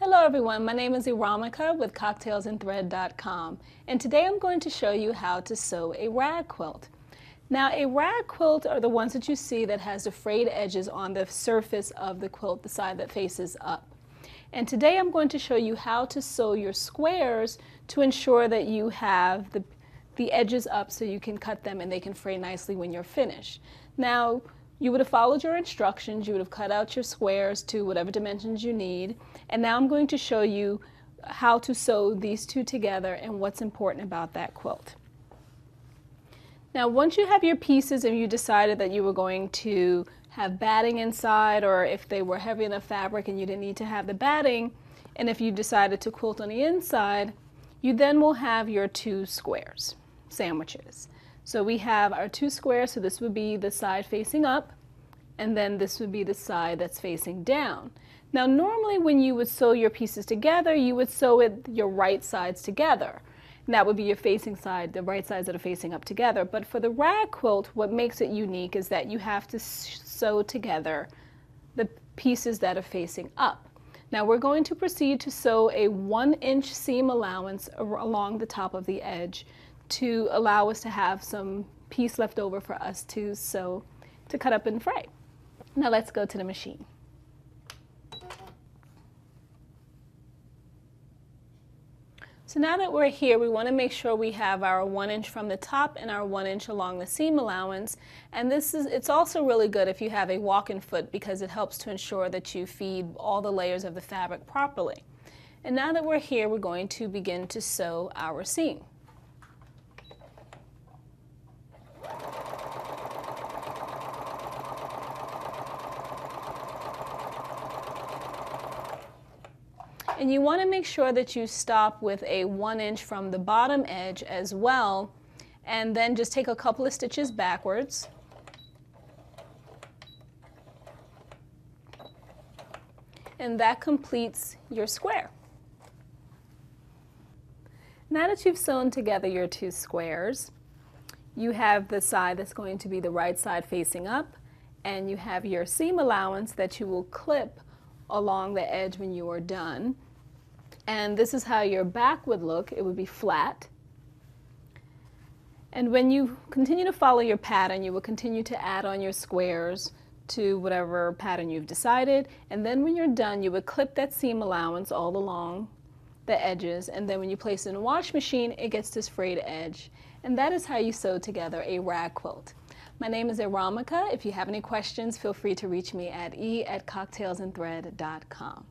Hello everyone, my name is Iramika with cocktailsandthread.com, and today I'm going to show you how to sew a rag quilt. Now a rag quilt are the ones that you see that has the frayed edges on the surface of the quilt, the side that faces up. And today I'm going to show you how to sew your squares to ensure that you have the edges up so you can cut them and they can fray nicely when you're finished. Now, you would have followed your instructions, you would have cut out your squares to whatever dimensions you need, and now I'm going to show you how to sew these two together and what's important about that quilt. Now once you have your pieces and you decided that you were going to have batting inside, or if they were heavy enough fabric and you didn't need to have the batting, and if you decided to quilt on the inside, you then will have your two squares, sandwiches. So we have our two squares, so this would be the side facing up, and then this would be the side that's facing down. Now normally when you would sew your pieces together, you would sew your right sides together. And that would be your facing side, the right sides that are facing up together. But for the rag quilt, what makes it unique is that you have to sew together the pieces that are facing up. Now we're going to proceed to sew a 1-inch seam allowance along the top of the edge to allow us to have some piece left over for us to sew, to cut up and fray. Now let's go to the machine. So now that we're here, we want to make sure we have our 1 inch from the top and our 1 inch along the seam allowance. And it's also really good if you have a walk-in foot because it helps to ensure that you feed all the layers of the fabric properly. And now that we're here, we're going to begin to sew our seam. And you want to make sure that you stop with a 1 inch from the bottom edge as well, and then just take a couple of stitches backwards. And that completes your square. Now that you've sewn together your two squares, you have the side that's going to be the right side facing up, and you have your seam allowance that you will clip along the edge when you are done. And this is how your back would look. It would be flat. And when you continue to follow your pattern, you will continue to add on your squares to whatever pattern you've decided. And then when you're done, you would clip that seam allowance all along the edges. And then when you place it in a wash machine, it gets this frayed edge. And that is how you sew together a rag quilt. My name is Iramika. If you have any questions, feel free to reach me at cocktailsandthread.com.